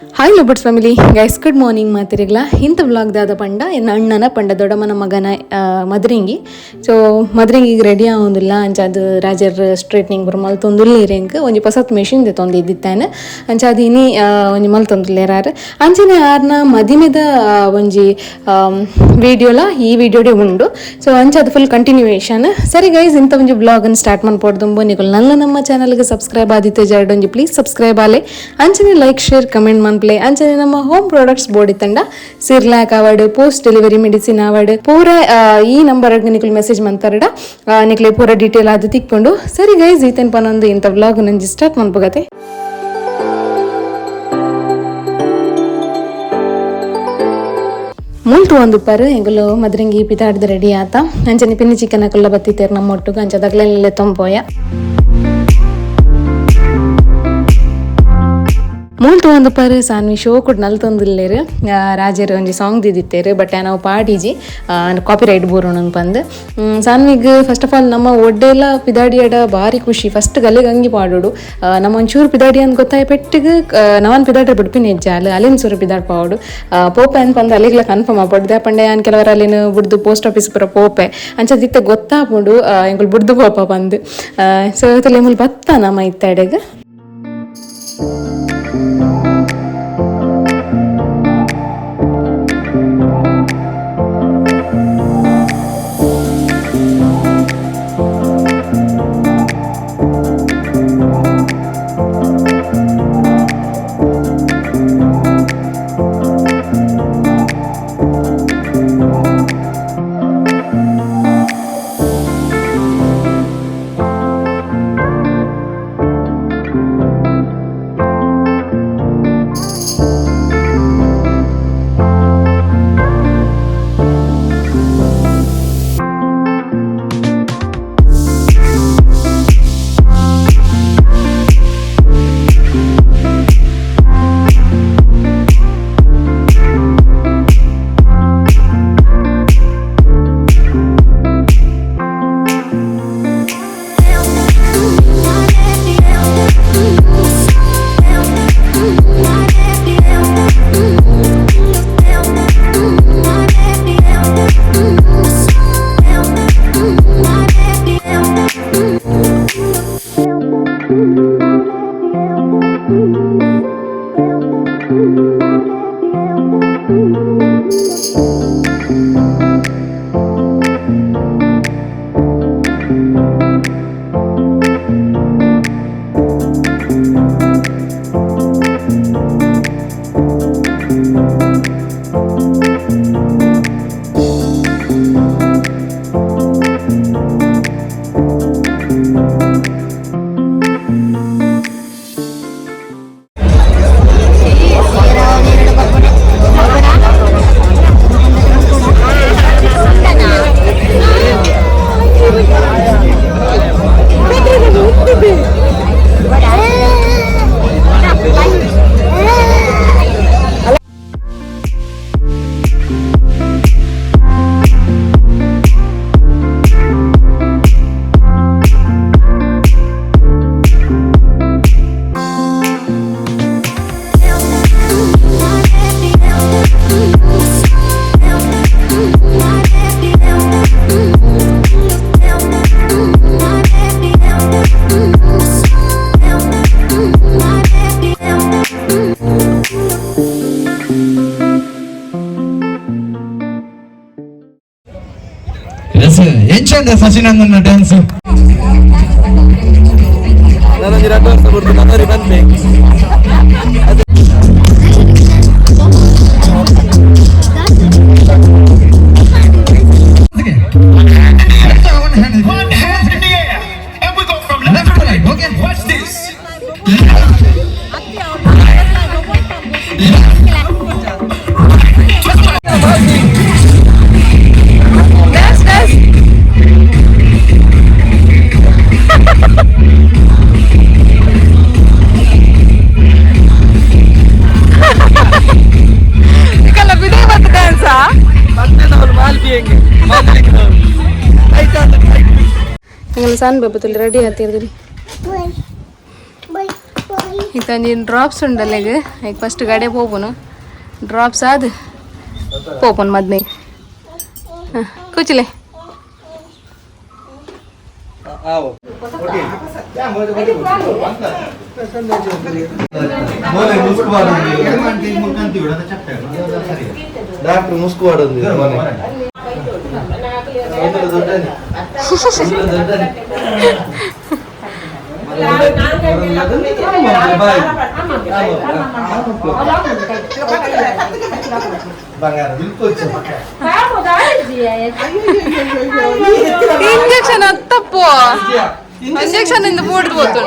Hi lovebirds family guys, good morning ಮಾತಿರಿಗ್ಲ ಇಂಥ ವ್ಲಾಗ್ದಾದ ಪಂಡ ಎನ್ನ ಅಣ್ಣನ ಪಂಡ ದೊಡ್ಡಮ್ಮನ ಮಗನ ಮದ್ರಿಂಗಿ. ಸೊ ಮದ್ರಿಂಗಿಗೆ ರೆಡಿ ಆಗೋದಿಲ್ಲ ಅಂಚಾದ ರಾಜರ್ ಸ್ಟ್ರೇಟ್ನಿಂಗ್ ಬರೋ ಮಲ್ತೊಂದುಲ್ಲೇರೆಂಕ್ ಒಂಜಿ ಪಸತ್ ಮೆಷಿನ್ ತೊಂದಿದ್ದಾನೆ ಅಂಚಾದ ಇನಿ ಒಂಜಿ ಮಲ್ತೊಂದುಲ್ಲೇರಾರು ಅಂಚನೆ ಆರ್ನ ಮದಿಮೆದ ಒಂಜಿ ವಿಡಿಯೋಲ ಈ ವಿಡಿಯೋಡೆ ಉಂಡು. ಸೊ ಅಂಚಾದ ಫುಲ್ ಕಂಟಿನ್ಯೂಯೇಷನ್. ಸರಿ ಗೈಸ್, ಇಂಥ ಒಂಜಿ ವ್ಲಾಗನ್ನು ಸ್ಟಾರ್ಟ್ ಮಾಡ್ಕೊಡ್ದು ನಿಗಳು ನಲ್ಲ ನಮ್ಮ ಚಾನಲ್ಗೆ ಸಬ್ಸ್ಕ್ರೈಬ್ ಆದಿತ್ತೆ ಜಾರ್ಡೊಂಜಿ ಪ್ಲೀಸ್ ಸಬ್ಸ್ಕ್ರೈಬ್ ಆಲೆ ಅಂಚನೆ ಲೈಕ್ ಶೇರ್ ಕಮೆಂಟ್ ಮನ್ಪ್ಲೆ ಅಂಚನೆ ನಮ್ಮ ಹೋಮ್ ಪ್ರಾಡಕ್ಟ್ಸ್ ಬೋಡಿ ತಂಡ ಸಿರ್ಲಾಕ್ award post delivery medicine award ಪೂರ ಈ ನಂಬರ್ ನಿಕಲ್ ಮೆಸೇಜ್ ಮಂತಾರಡ ನಿಕ್ಲೆ ಪೂರ ಡೀಟೇಲ್ ಆದ ತಿಕ್ಕೊಂಡು. ಸರಿ ಗೈಸ್, ಈತನ್ ಪನೊಂದು ಇಂಥ ವ್ಲಾಗ್ ನಂಜಿ ಸ್ಟಾರ್ಟ್ ಮಾಡ್ಬೋಗತ್ತೆ. ಮುಲ್ತು ಒಂದು ಪರ್ ಎಂಗುಲು ಮದ್ರಂಗಿ ಪಿತಾಡ್ದು ರೆಡಿ ಆತ ಅಂಚನೆ ಪಿನ್ನಿ ಚಿಕನ್ ಹಾಕಲ್ಲ ಬತ್ತಿತ್ತೇರು ನಮ್ಮ ಒಟ್ಟಿಗೆ ಅಂಚದಾಗ್ಲೆಲ್ಲ ತೊಂಪೋಯ ಮೂಲ್ತು ಒಂದು ಪರ್ ಸಾನ್ವಿ ಶೋ ಕೂಡ ನಲ್ತೊಂದಿಲ್ಲೇರು ರಾಜರು ಒಂಜಿ ಸಾಂಗ್ ದಿದಿತ್ತೇರು ಬಟ್ ನಾವು ಪಾಡೀಜಿ ಕಾಪಿ ರೈಟ್ ಬೋರೋಣಂಗೆ ಬಂದು ಸಾನ್ವಿಗೆ ಫಸ್ಟ್ ಆಫ್ ಆಲ್ ನಮ್ಮ ಒಡ್ಡೆಲ್ಲ ಪಿದಾಡಿಯಾಡ ಭಾರಿ ಖುಷಿ. ಫಸ್ಟ್ ಗಲ್ಲಿಗೆ ಹಂಗೆ ಪಾಡೋಡು ನಮ್ಮ ಒಂಚೂರು ಪಿದಾಡಿ ಅಂತ ಗೊತ್ತಾಯ ಪೆಟ್ಟಿಗೆ ನಾವನ್ ಪಿದಾಡ್ರೆ ಬಿಡ್ಪಿನ ಹೆಜ್ಜಾಲು ಅಲ್ಲಿನ ಸೂರು ಪಿದಾಡ್ ಪಾವಡು ಪೋಪೆ ಅನ್ಪಂದು ಅಲ್ಲಿಗ್ಲ ಕನ್ಫರ್ಮ್ ಆಗ್ಬಾರ್ದು ಪಂಡೆ ಅನ್ ಕೆಲವರು ಅಲ್ಲಿನ ಬಿಡ್ದು ಪೋಸ್ಟ್ ಆಫೀಸ್ ಪುರ ಪೋಪೆ ಅಂಚದಿತ್ತೆ ಗೊತ್ತಾಗ್ಬಿಡು ಎಂಗಳು ಬಿಡ್ದು ಪೋಪ ಬಂದು. ಸೊ ಇವತ್ತಲ್ಲಿ ಮುಲ್ ಬತ್ತ ನಮ್ಮ ಇತ್ತಡೆಗೆ ಎಂಚಂದ ಸಚಿನಂಗನ ಡ್ಯಾನ್ಸ್ ನಾನೊಂದು 2 ವರ್ಷ ಬರ್ತು ನನ್ನರಿ ಬಂದೆ Ngalasan betul ready hati tadi. Kita ಒಂದಿನ ಡ್ರಾಪ್ಸ್ ಉಂಡಲ್ಲ ಈಗ ಫಸ್ಟ್ ಗಾಡಿ ಪೋಪುನು ಡ್ರಾಪ್ಸ್ ಆದ ಪೋಪುನು ಮದ್ನಿಗೆ ಹಾಂ ಕೂಚಿಲೆ ಡಾಕ್ಟರ್ ಮುಸ್ಕು ಮಾಡೋದು ಇಂಜೆಕ್ಷನ್ ತಪ್ಪು ಇಂಜೆಕ್ಷನ್ ಇಂದ ಮೂಡ್ದು ಹೋತು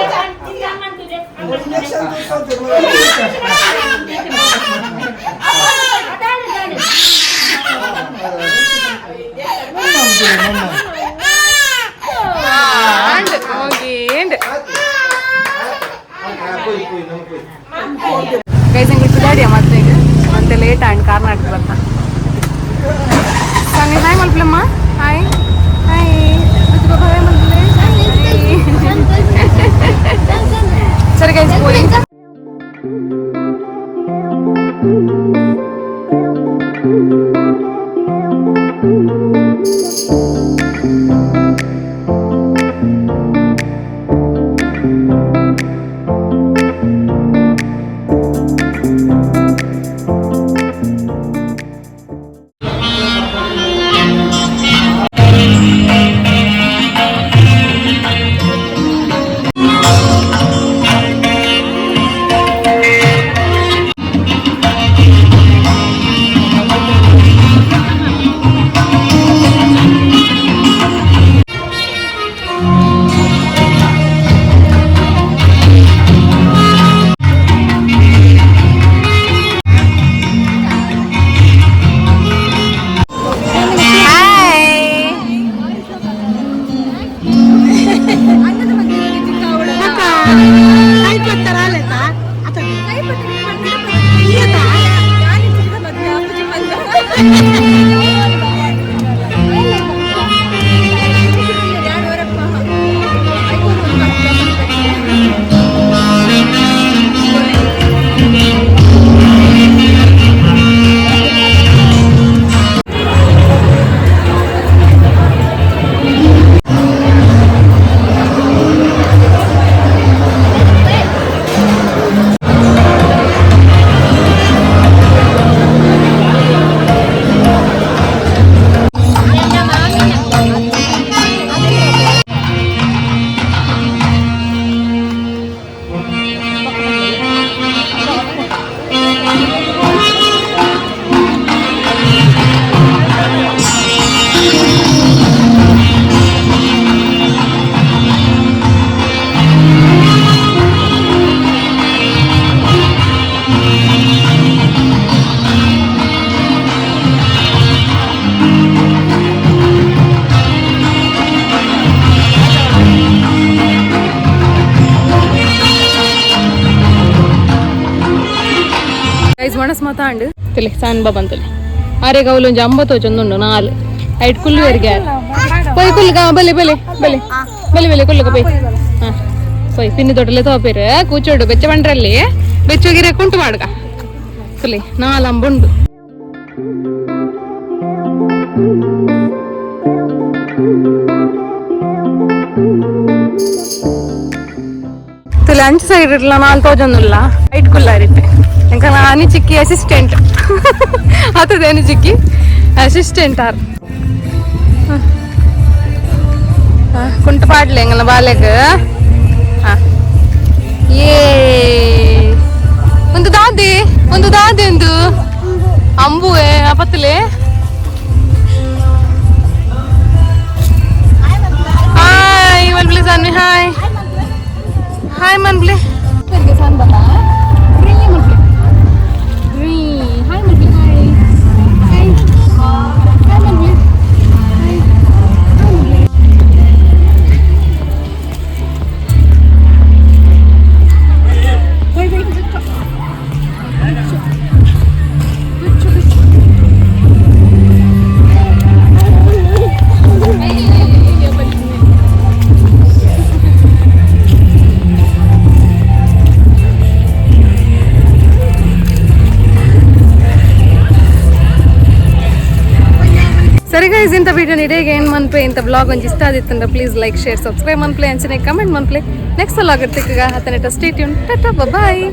ಗೈಸಂಗಿಡ್ಬಿದ್ದಾಡಿಯ ಮತ್ತೆ ಈಗ ಮತ್ತೆ ಲೇಟ್ ಆ್ಯಂಡ್ ಕಾರ್ನಾಟಕ ಬರ್ತಾ ಸಂಗೆ ಹಾಯ್ ಮಲ್ಪಲಮ್ಮ ಹಾಯ್ ಹಾಯ್ ಸರಿ ಗೈಸ್ ಗೋಯಿಂಗ್ ಮಾತಾಂಡು ತಿಳಿ ಸಾನ್ ಬಾಬಂತಲಿ ಆರೆಗ ಅವಲೊಂಜಿ 50 ಚಂದುಂಡು 4 ಐಟ್ ಕುಲ್ಲು ಎರ್ಗೆ ಪೊಯ್ ಕುಲ್ಗ ಬಲೆ ಬಲೆ ಬಲೆ ಬಲೆ ಬಲೆ ಕುಲ್ಲುಗ ಪೊಯ್ ಹಾ ಪೊಯ್ ಪಿನ್ನಿ ದೊಡ್ಡಲೆ ತೋಪೇರು ಕೂಚೋಡು ಬೆಚ್ಚ ಬಂಡ್ರಲ್ಲಿ ಬೆಚ್ಚೋಗಿರೆ ಕುಂಟು ಮಾಡ್ಗ ಕುಲಿ 4 ಅಂಬುಂಡು ತುಲೆ ಅಂಚು ಸೈಡ್ ಇರಲ್ಲ 4 ತೋಜೊಂದುಲ್ಲ ಐಟ್ ಕುಲ್ಲಾರಿತ್ತೆ ఇంకా నాని చిక్కి అసిస్టెంట్ అతదేని చిక్కి అసిస్టెంట్ ఆర్ కుంట పాడలే ఎంగల బాలేక ఏ ಒಂದು ದಾದೆ ಎಂದು ಅಂಬುವೆ ಅಪತ್ತಲೆ ಹಾಯ್ ಮನ್ಬ್ಲೆ ಸಾನ್ವಿ ಹಾಯ್ ಹಾಯ್ ಮನ್ಬ್ಲೆ ಸಾನ್ ಬಾ ಸರಿ ಗೈಸ್ ಇಂಥ ವಿಡಿಯೋ ಇಡೀಗ ಏನು ಮನ್ಪೆ ಇಂಥ ಬ್ಲಾಗ್ ಒಂದು ಇಷ್ಟ ಆದಿತ್ತಂದ್ರೆ ಪ್ಲೀಸ್ ಲೈಕ್ ಶೇರ್ ಸಬ್ಸ್ಕ್ರೈಬ್ ಮನ್ಪ್ಲೆ ಅಂಚನೆ ಕಮೆಂಟ್ ಮನ್ಪ್ಲೆ ನೆಕ್ಸ್ಟ್ ವ್ಲಾಗ್ ಇರ್ತಿಕ್ಕ ಹತ್ತನೇ ಸ್ಟೇ ಟ್ಯೂನ್ ಟಾಟಾ ಬಾಯ್